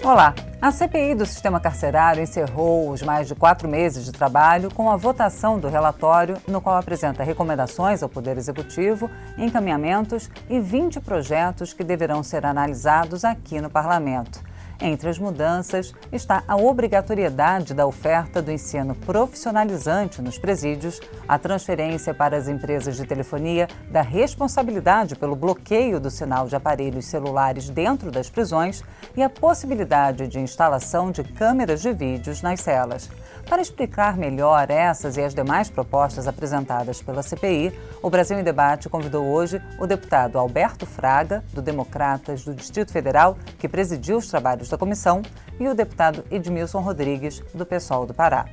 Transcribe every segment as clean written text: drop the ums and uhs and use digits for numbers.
Olá! A CPI do sistema carcerário encerrou os mais de 4 meses de trabalho com a votação do relatório, no qual apresenta recomendações ao Poder Executivo, encaminhamentos e 20 projetos que deverão ser analisados aqui no Parlamento. Entre as mudanças está a obrigatoriedade da oferta do ensino profissionalizante nos presídios, a transferência para as empresas de telefonia da responsabilidade pelo bloqueio do sinal de aparelhos celulares dentro das prisões e a possibilidade de instalação de câmeras de vídeos nas celas. Para explicar melhor essas e as demais propostas apresentadas pela CPI, o Brasil em Debate convidou hoje o deputado Alberto Fraga, do Democratas do Distrito Federal, que presidiu os trabalhos da comissão, e o deputado Edmilson Rodrigues, do PSOL do Pará.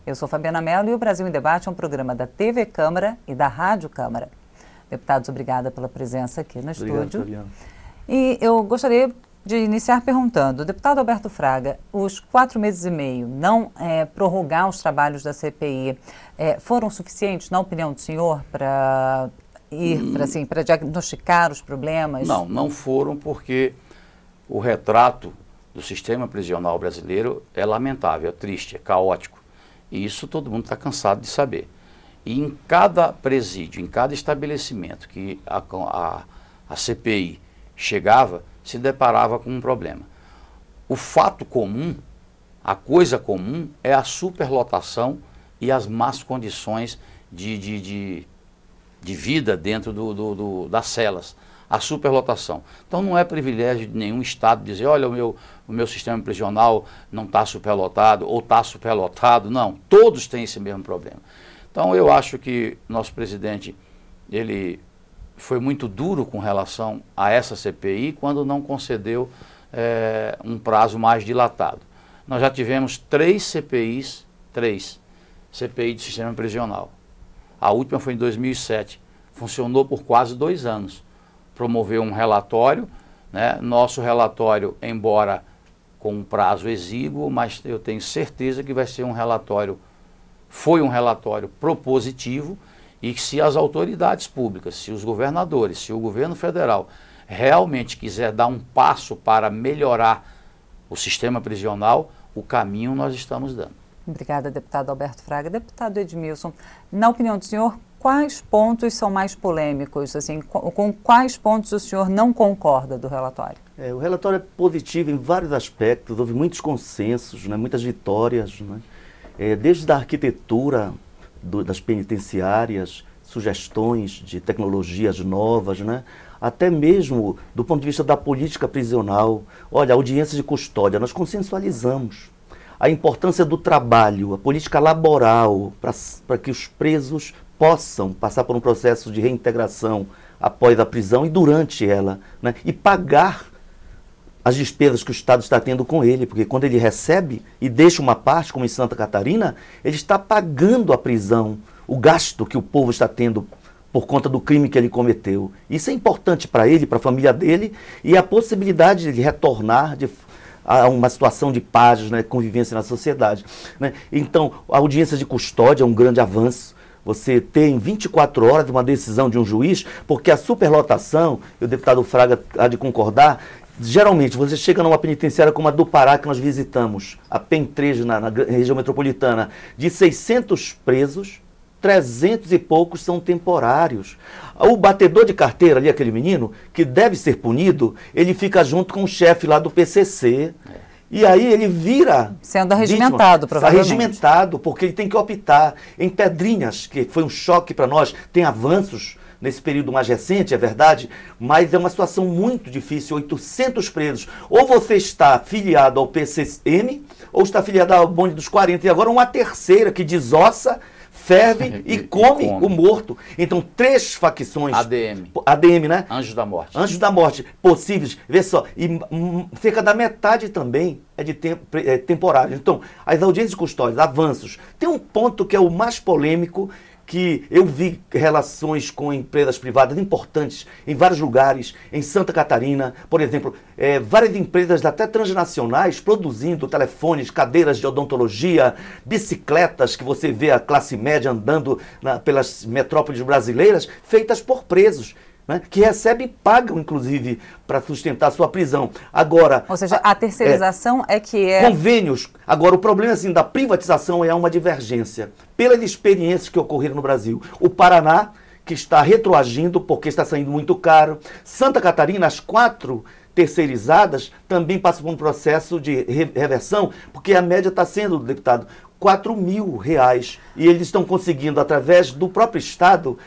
Eu sou Fabiana Mello e o Brasil em Debate é um programa da TV Câmara e da Rádio Câmara. Deputados, obrigada pela presença aqui no estúdio. Fabiana. E eu gostaria de iniciar perguntando, deputado Alberto Fraga, os 4 meses e meio não prorrogar os trabalhos da CPI foram suficientes, na opinião do senhor, para para diagnosticar os problemas? Não, não foram, porque o retrato do sistema prisional brasileiro é lamentável, é triste, é caótico. E isso todo mundo está cansado de saber. E em cada presídio, em cada estabelecimento que a CPI chegava, se deparava com um problema. O fato comum, a coisa comum, é a superlotação e as más condições de vida dentro das celas. A superlotação. Então não é privilégio de nenhum Estado dizer, olha, o meu sistema prisional não está superlotado ou está superlotado. Não, todos têm esse mesmo problema. Então eu acho que nosso presidente, ele foi muito duro com relação a essa CPI quando não concedeu um prazo mais dilatado. Nós já tivemos 3 CPIs, 3 CPI do sistema prisional. A última foi em 2007, funcionou por quase 2 anos. Promoveu um relatório, né? Nosso relatório, embora com um prazo exíguo, mas eu tenho certeza que vai ser um relatório, foi um relatório propositivo, e que se as autoridades públicas, se os governadores, se o governo federal realmente quiser dar um passo para melhorar o sistema prisional, o caminho nós estamos dando. Obrigada, deputado Alberto Fraga. Deputado Edmilson, na opinião do senhor, quais pontos são mais polêmicos? Assim, com quais pontos o senhor não concorda do relatório? O relatório é positivo em vários aspectos, houve muitos consensos, né, muitas vitórias, né, desde a arquitetura das penitenciárias, sugestões de tecnologias novas, né, até mesmo do ponto de vista da política prisional. Olha, audiências de custódia, nós consensualizamos a importância do trabalho, a política laboral, para que os presos possam passar por um processo de reintegração após a prisão e durante ela, né? E pagar as despesas que o Estado está tendo com ele, porque quando ele recebe e deixa uma parte, como em Santa Catarina, ele está pagando a prisão, o gasto que o povo está tendo por conta do crime que ele cometeu. Isso é importante para ele, para a família dele, e a possibilidade de retornar a uma situação de paz, né, convivência na sociedade, né? Então, a audiência de custódia é um grande avanço. Você tem 24 horas uma decisão de um juiz, porque a superlotação, e o deputado Fraga há de concordar, geralmente você chega numa penitenciária como a do Pará, que nós visitamos, a PEN 3 na região metropolitana, de 600 presos, 300 e poucos são temporários. O batedor de carteira ali, aquele menino, que deve ser punido, ele fica junto com o chefe lá do PCC. E aí ele vira... Sendo arregimentado, provavelmente. Arregimentado, porque ele tem que optar. Em Pedrinhas, que foi um choque para nós, tem avanços nesse período mais recente, é verdade, mas é uma situação muito difícil, 800 presos. Ou você está filiado ao PCM, ou está filiado ao bonde dos 40. E agora uma terceira que desossa, ferve e come o morto. Então, 3 facções... ADM, né? Anjos da Morte. Anjos da Morte, possíveis. Vê só, e cerca da metade também é de temporário. Então, as audiências de custódia, avanços. Tem um ponto que é o mais polêmico, que eu vi relações com empresas privadas importantes em vários lugares, em Santa Catarina, por exemplo, várias empresas até transnacionais produzindo telefones, cadeiras de odontologia, bicicletas que você vê a classe média andando pelas metrópoles brasileiras, feitas por presos, né, que recebem e pagam, inclusive, para sustentar a sua prisão. Agora, ou seja, a terceirização convênios. Agora, o problema assim, da privatização é uma divergência. Pelas experiências que ocorreram no Brasil. O Paraná, que está retroagindo porque está saindo muito caro. Santa Catarina, as 4 terceirizadas, também passam por um processo de reversão, porque a média está sendo, deputado, R$4.000. E eles estão conseguindo, através do próprio Estado,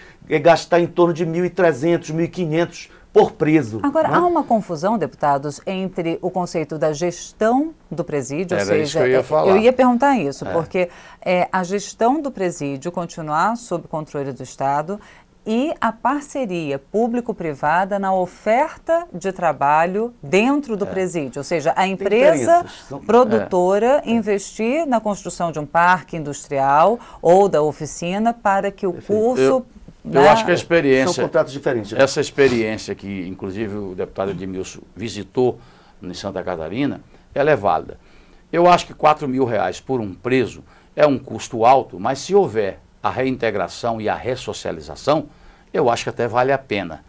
gastar em torno de R$1.300, R$1.500 por preso. Agora, né? há uma confusão, deputados, entre o conceito da gestão do presídio, ou seja, isso que eu ia falar. Eu ia perguntar isso, porque a gestão do presídio continuar sob controle do Estado e a parceria público-privada na oferta de trabalho dentro do presídio, ou seja, a empresa produtora investir na construção de um parque industrial ou da oficina para que o curso... Eu acho que a experiência... São contratos diferentes. Essa experiência que, inclusive, o deputado Edmilson visitou em Santa Catarina, ela é válida. Eu acho que R$4.000 por um preso é um custo alto, mas se houver a reintegração e a ressocialização, eu acho que até vale a pena.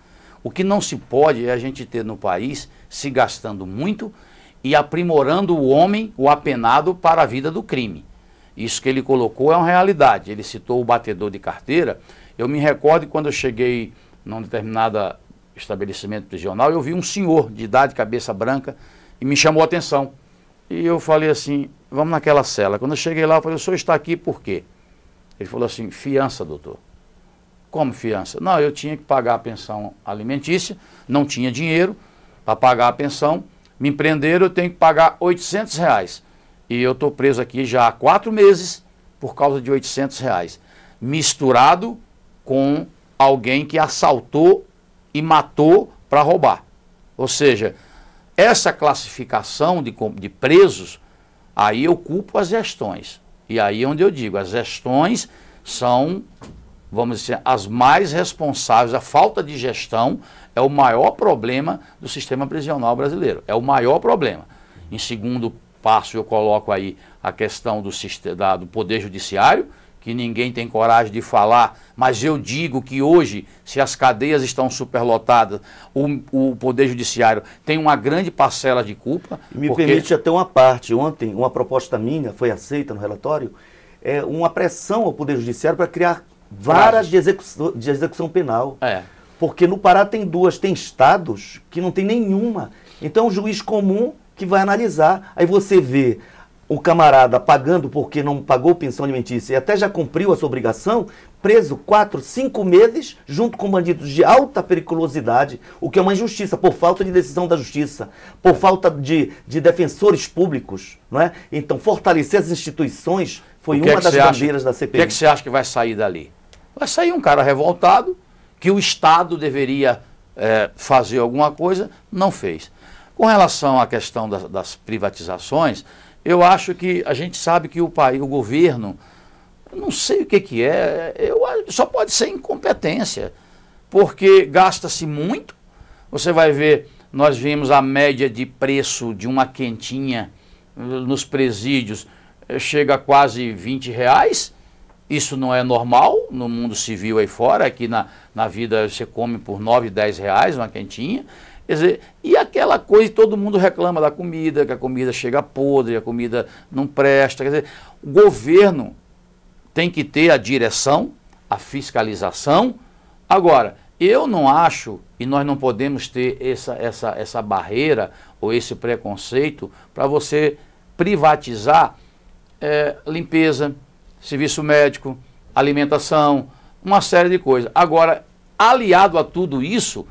O que não se pode é a gente ter no país se gastando muito e aprimorando o homem, o apenado, para a vida do crime. Isso que ele colocou é uma realidade. Ele citou o batedor de carteira. Eu me recordo quando eu cheguei num determinado estabelecimento prisional, eu vi um senhor de idade, cabeça branca, e me chamou a atenção. E eu falei assim, vamos naquela cela. Quando eu cheguei lá, eu falei, o senhor está aqui por quê? Ele falou assim, fiança, doutor. Como fiança? Não, eu tinha que pagar a pensão alimentícia, não tinha dinheiro para pagar a pensão, me prenderam, eu tenho que pagar R$800. E eu estou preso aqui já há 4 meses por causa de R$800. Misturado com alguém que assaltou e matou para roubar. Ou seja, essa classificação de presos, aí eu culpo as gestões. E aí é onde eu digo, as gestões são, vamos dizer, as mais responsáveis. A falta de gestão é o maior problema do sistema prisional brasileiro. É o maior problema. Em segundo passo, eu coloco aí a questão do Poder Judiciário, que ninguém tem coragem de falar, mas eu digo que hoje, se as cadeias estão superlotadas, o Poder Judiciário tem uma grande parcela de culpa. Me permite até uma parte. Ontem, uma proposta minha foi aceita no relatório, uma pressão ao Poder Judiciário para criar varas de execução penal. Porque no Pará tem 2, tem estados que não tem nenhuma. Então, o juiz comum que vai analisar, aí você vê o camarada pagando porque não pagou pensão alimentícia e até já cumpriu a sua obrigação, preso 4, 5 meses, junto com bandidos de alta periculosidade, o que é uma injustiça, por falta de decisão da justiça, por falta de defensores públicos, não é? Então, fortalecer as instituições foi uma das bandeiras da CPI. O que você acha que vai sair dali? Vai sair um cara revoltado, que o Estado deveria fazer alguma coisa, não fez. Com relação à questão das privatizações, eu acho que a gente sabe que o governo, eu não sei o que é, só pode ser incompetência, porque gasta-se muito. Você vai ver, nós vimos a média de preço de uma quentinha nos presídios, chega a quase R$20. Isso não é normal no mundo civil aí fora, aqui na vida você come por R$9, R$10 uma quentinha. Quer dizer, e aquela coisa, todo mundo reclama da comida, que a comida chega podre, a comida não presta. Quer dizer, o governo tem que ter a direção, a fiscalização. Agora, eu não acho, e nós não podemos ter essa barreira ou esse preconceito para você privatizar limpeza, serviço médico, alimentação, uma série de coisas. Agora, aliado a tudo isso,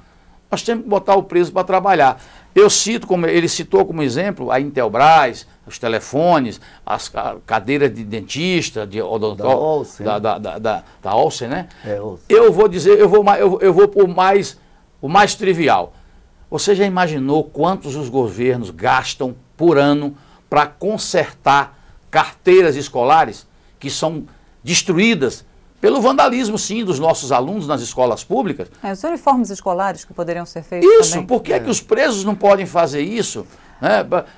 nós temos que botar o preso para trabalhar. Ele citou como exemplo a Intelbras, os telefones, as cadeiras de dentista, da Olsen, né? Eu vou dizer, eu vou por o mais trivial. Você já imaginou quantos os governos gastam por ano para consertar carteiras escolares que são destruídas Pelo vandalismo, sim, dos nossos alunos nas escolas públicas. Os uniformes escolares que poderiam ser feitos Isso, também. por que que os presos não podem fazer isso? Né?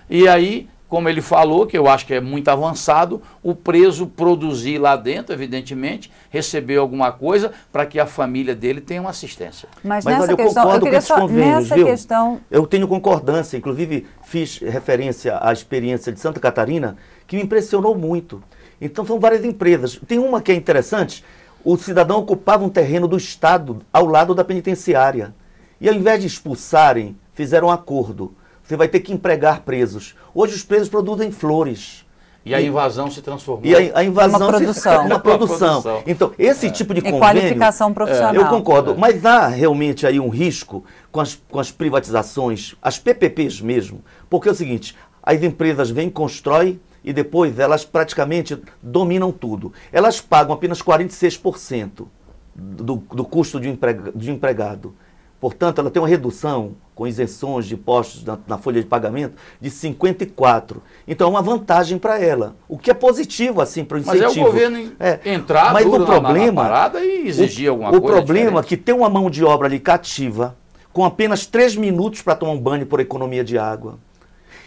E aí, como ele falou, que eu acho que é muito avançado, o preso produzir lá dentro, evidentemente, receber alguma coisa para que a família dele tenha uma assistência. Mas olha, nessa eu questão, concordo eu queria com esses convênios, nessa viu? questão... Eu tenho concordância, inclusive fiz referência à experiência de Santa Catarina, que me impressionou muito. Então são várias empresas. Tem uma que é interessante, o cidadão ocupava um terreno do Estado ao lado da penitenciária. E ao invés de expulsarem, fizeram um acordo. Você vai ter que empregar presos. Hoje os presos produzem flores. E a invasão se transformou. E a invasão Uma produção. Uma produção. Então, esse tipo de convênio... qualificação profissional. Eu concordo, mas há realmente aí um risco com as privatizações, as PPPs mesmo, porque é o seguinte, as empresas vêm, constroem e depois elas praticamente dominam tudo. Elas pagam apenas 46% do custo de empregado. Portanto, ela tem uma redução com isenções de impostos na folha de pagamento de 54%. Então, é uma vantagem para ela, o que é positivo assim para o incentivo. Mas é o governo entrar mas duro o problema, na parada e exigir alguma coisa. O problema é diferente. que tem uma mão de obra ali cativa, com apenas 3 minutos para tomar um banho por economia de água.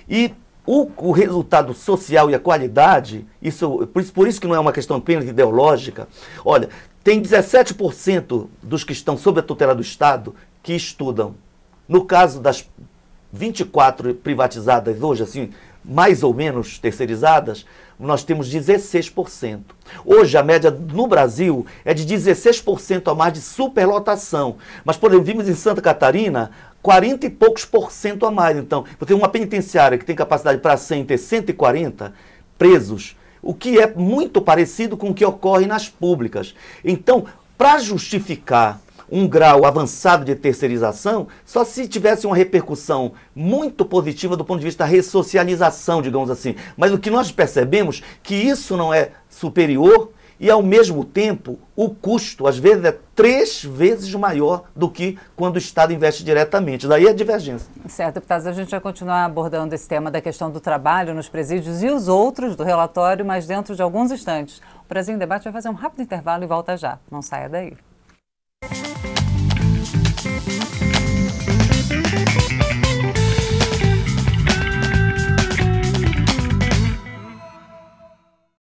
E o resultado social e a qualidade, por isso que não é uma questão apenas ideológica. Olha, tem 17% dos que estão sob a tutela do Estado que estudam. No caso das 24 privatizadas hoje, assim, mais ou menos terceirizadas, nós temos 16%. Hoje, a média no Brasil é de 16% a mais de superlotação. Mas, por exemplo, vimos em Santa Catarina 40 e poucos % a mais. Então, você tem uma penitenciária que tem capacidade para 100 ter 140 presos, o que é muito parecido com o que ocorre nas públicas. Então, para justificar um grau avançado de terceirização, só se tivesse uma repercussão muito positiva do ponto de vista da ressocialização, digamos assim. Mas o que nós percebemos que isso não é superior e, ao mesmo tempo, o custo, às vezes, é 3 vezes maior do que quando o Estado investe diretamente. Daí a divergência. Certo, deputados, a gente vai continuar abordando esse tema da questão do trabalho nos presídios e os outros do relatório, mas dentro de alguns instantes. O Brasil em Debate vai fazer um rápido intervalo e volta já. Não saia daí.